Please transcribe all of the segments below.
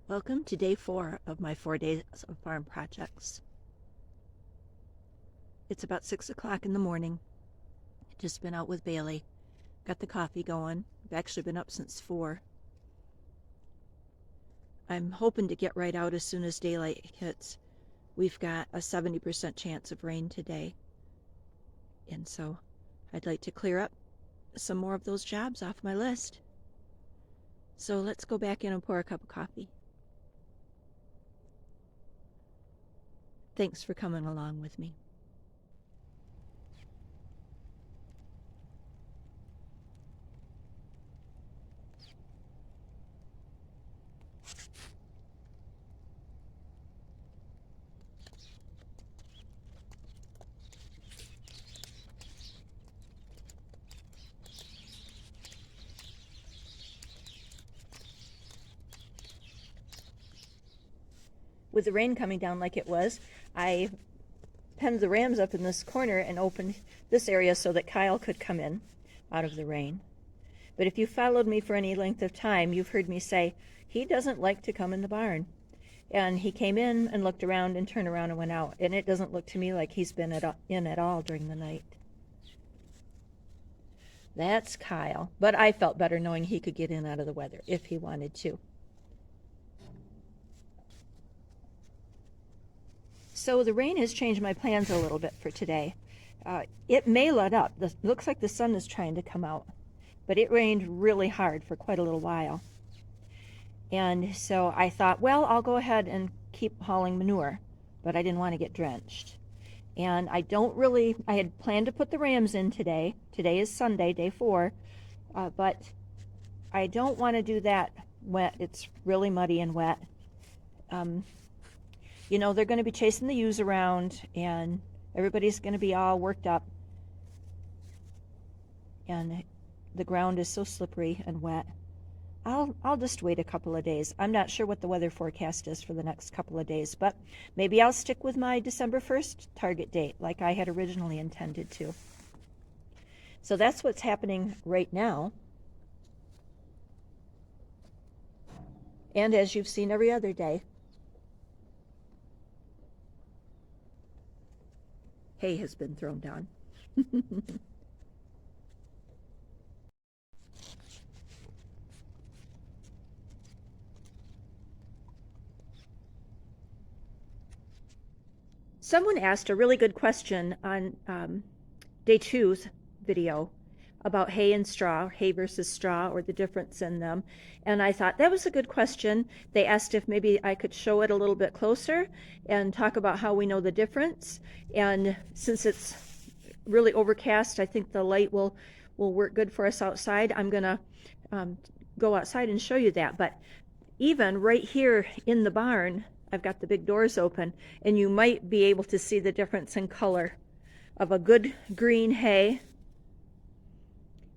Welcome to day 4 of my 4 days of farm projects. It's about 6 o'clock in the morning. Just been out with Bailey. Got the coffee going. I've actually been up since 4. I'm hoping to get right out as soon as daylight hits. We've got a 70% chance of rain today. And so I'd like to clear up some more of those jobs off my list. So let's go back in and pour a cup of coffee. Thanks for coming along with me. With the rain coming down like it was, I penned the rams up in this corner and opened this area so that Kyle could come in out of the rain. But if you followed me for any length of time, you've heard me say he doesn't like to come in the barn. And he came in and looked around and turned around and went out. And it doesn't look to me like he's been in at all during the night. That's Kyle. But I felt better knowing he could get in out of the weather if he wanted to. So the rain has changed my plans a little bit for today. It may let up. It looks like the sun is trying to come out, but it rained really hard for quite a little while. And so I thought, well, I'll go ahead and keep hauling manure, but I didn't want to get drenched. And I had planned to put the rams in today. Today is Sunday, day 4, but I don't want to do that wet. It's really muddy and wet. You know, they're going to be chasing the ewes around, and everybody's going to be all worked up. And the ground is so slippery and wet. I'll just wait a couple of days. I'm not sure what the weather forecast is for the next couple of days, but maybe I'll stick with my December 1st target date like I had originally intended to. So that's what's happening right now. And as you've seen every other day, hay has been thrown down. Someone asked a really good question on day 2's video about hay and straw, hay versus straw, or the difference in them. And I thought that was a good question. They asked if maybe I could show it a little bit closer and talk about how we know the difference. And since it's really overcast, I think the light will work good for us outside. I'm gonna go outside and show you that. But even right here in the barn, I've got the big doors open, and you might be able to see the difference in color of a good green hay,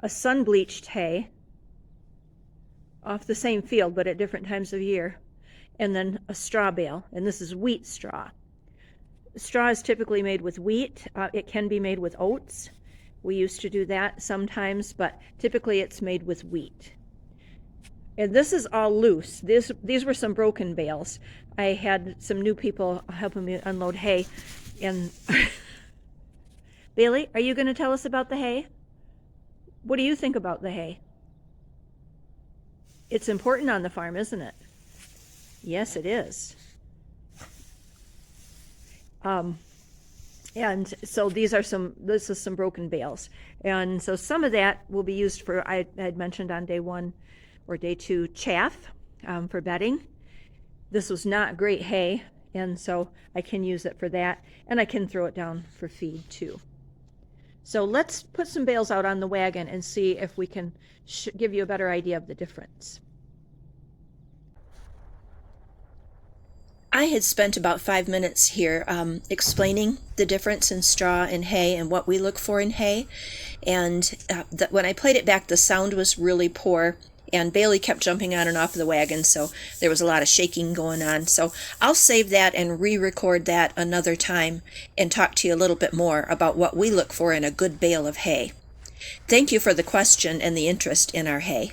a sun-bleached hay off the same field but at different times of year, and then a straw bale, and this is wheat straw. Straw is typically made with wheat. It can be made with oats. We used to do that sometimes, but typically it's made with wheat. And this is all loose. These were some broken bales. I had some new people helping me unload hay. And Bailey, are you going to tell us about the hay? What do you think about the hay? It's important on the farm, isn't it? Yes, it is. And so this is some broken bales. And so some of that will be used for, I had mentioned on day 1 or day 2, chaff for bedding. This was not great hay, and so I can use it for that, and I can throw it down for feed too. So let's put some bales out on the wagon and see if we can give you a better idea of the difference. I had spent about 5 minutes here explaining the difference in straw and hay and what we look for in hay, and when I played it back, the sound was really poor. And Bailey kept jumping on and off the wagon, so there was a lot of shaking going on. So I'll save that and re-record that another time and talk to you a little bit more about what we look for in a good bale of hay. Thank you for the question and the interest in our hay.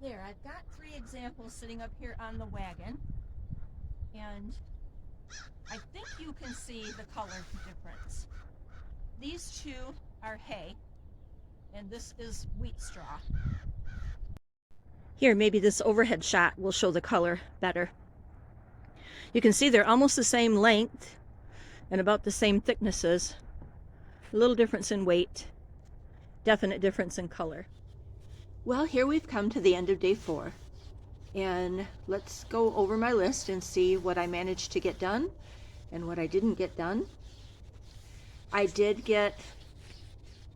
there, I've got 3 examples sitting up here on the wagon, and I think you can see the color difference. These 2 are hay, and this is wheat straw. Here, maybe this overhead shot will show the color better. You can see they're almost the same length and about the same thicknesses. A little difference in weight, definite difference in color. Well, here we've come to the end of day 4, and let's go over my list and see what I managed to get done and what I didn't get done. I did get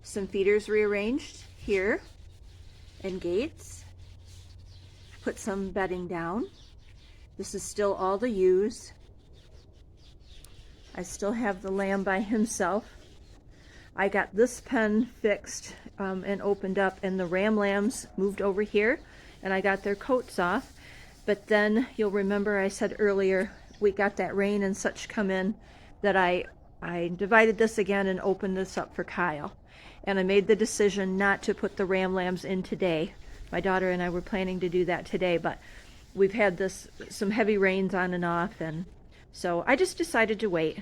some feeders rearranged here and gates. Put some bedding down. This is still all the ewes. I still have the lamb by himself. I got this pen fixed and opened up, and the ram lambs moved over here, and I got their coats off. But then you'll remember I said earlier we got that rain and such come in that I divided this again and opened this up for Kyle. And I made the decision not to put the ram lambs in today. My daughter and I were planning to do that today, but we've had some heavy rains on and off, and so I just decided to wait.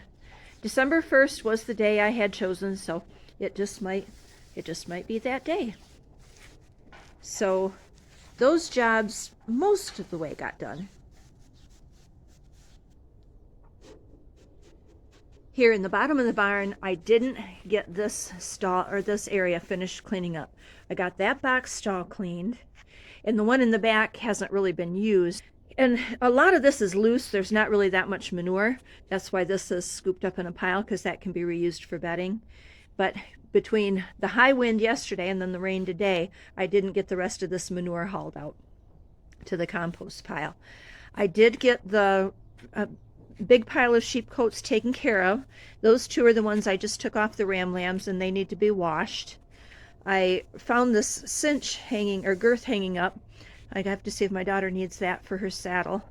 December 1st was the day I had chosen, so it just might be that day. So those jobs most of the way got done. Here in the bottom of the barn, I didn't get this stall or this area finished cleaning up. I got that box stall cleaned, and the one in the back hasn't really been used. And a lot of this is loose. There's not really that much manure. That's why this is scooped up in a pile, because that can be reused for bedding. But between the high wind yesterday and then the rain today, I didn't get the rest of this manure hauled out to the compost pile. I did get the big pile of sheep coats taken care of. Those 2 are the ones I just took off the ram lambs, and they need to be washed. I found this cinch hanging, or girth hanging up. I have to see if my daughter needs that for her saddle.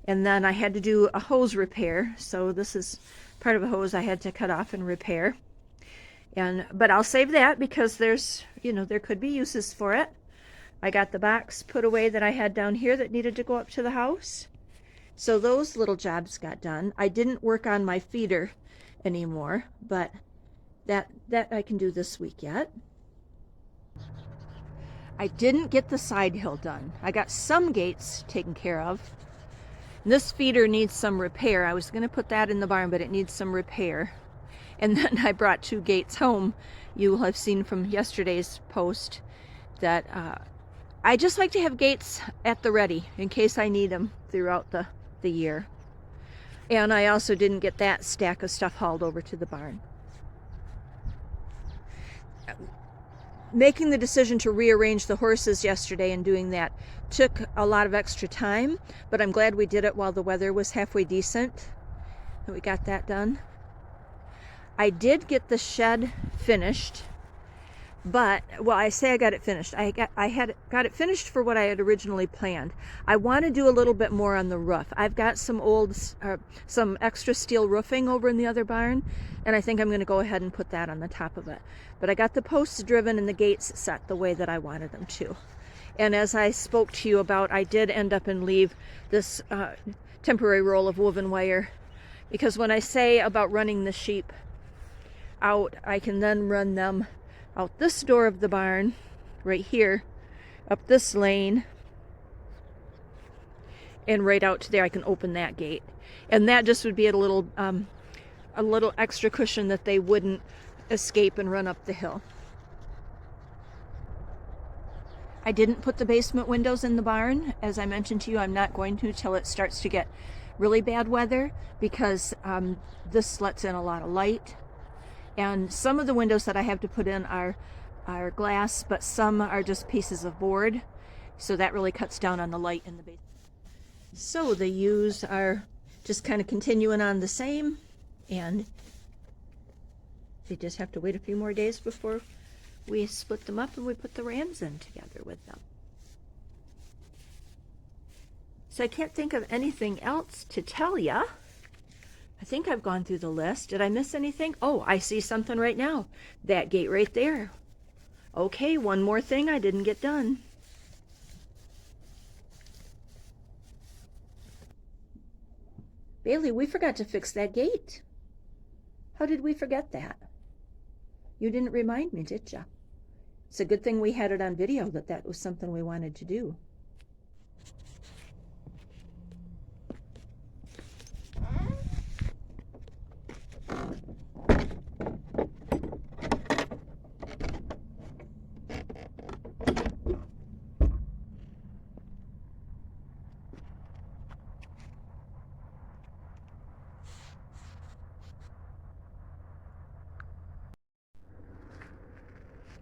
And then I had to do a hose repair. So this is part of a hose I had to cut off and repair. But I'll save that because there's, there could be uses for it. I got the box put away that I had down here that needed to go up to the house. So those little jobs got done. I didn't work on my feeder anymore, but that I can do this week yet. I didn't get the side hill done. I got some gates taken care of. This feeder needs some repair. I was going to put that in the barn, but it needs some repair. And then I brought 2 gates home. You will have seen from yesterday's post that I just like to have gates at the ready in case I need them throughout the year. And I also didn't get that stack of stuff hauled over to the barn. Making the decision to rearrange the horses yesterday and doing that took a lot of extra time, but I'm glad we did it while the weather was halfway decent, and we got that done. I did get the shed finished, but, well, I say I got it finished. I got it finished for what I had originally planned. I want to do a little bit more on the roof. I've got some extra steel roofing over in the other barn, and I think I'm going to go ahead and put that on the top of it. But I got the posts driven and the gates set the way that I wanted them to. And as I spoke to you about, I did end up and leave this temporary roll of woven wire, because when I say about running the sheep out, I can then run them out this door of the barn, right here, up this lane, and right out to there. I can open that gate, and that just would be a little extra cushion that they wouldn't escape and run up the hill. I didn't put the basement windows in the barn. As I mentioned to you, I'm not going to till it starts to get really bad weather, because this lets in a lot of light. And some of the windows that I have to put in are glass, but some are just pieces of board. So that really cuts down on the light in the basement. So the ewes are just kind of continuing on the same, and they just have to wait a few more days before we split them up and we put the rams in together with them. So I can't think of anything else to tell ya. I think I've gone through the list. Did I miss anything? Oh, I see something right now. That gate right there. Okay, one more thing I didn't get done. Bailey, we forgot to fix that gate. How did we forget that? You didn't remind me, did ya? It's a good thing we had it on video that was something we wanted to do.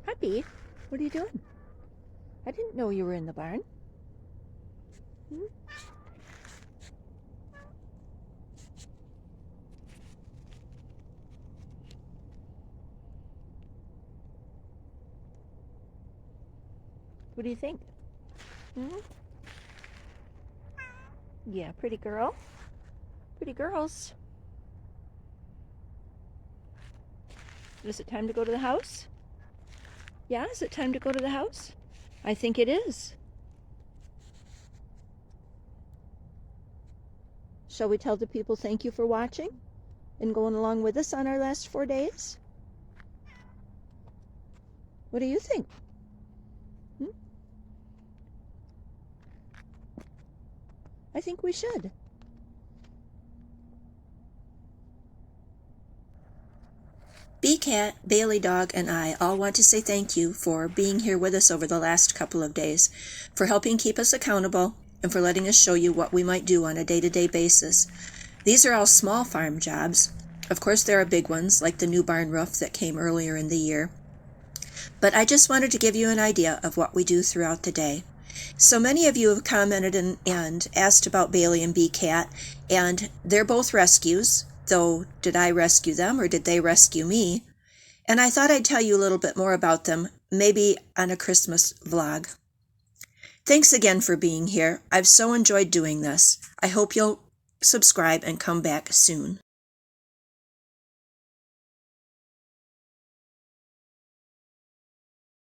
Hi, Bee. What are you doing? I didn't know you were in the barn. Hmm? What do you think? Hmm? Yeah, pretty girl. Pretty girls. Is it time to go to the house? Yeah, is it time to go to the house? I think it is. Shall we tell the people thank you for watching and going along with us on our last 4 days? What do you think? Hmm? I think we should. BCat, Bailey Dog, and I all want to say thank you for being here with us over the last couple of days, for helping keep us accountable, and for letting us show you what we might do on a day-to-day basis. These are all small farm jobs. Of course, there are big ones, like the new barn roof that came earlier in the year. But I just wanted to give you an idea of what we do throughout the day. So many of you have commented and asked about Bailey and BCat, and they're both rescues, though did I rescue them or did they rescue me? And I thought I'd tell you a little bit more about them, maybe on a Christmas vlog. Thanks again for being here. I've so enjoyed doing this. I hope you'll subscribe and come back soon.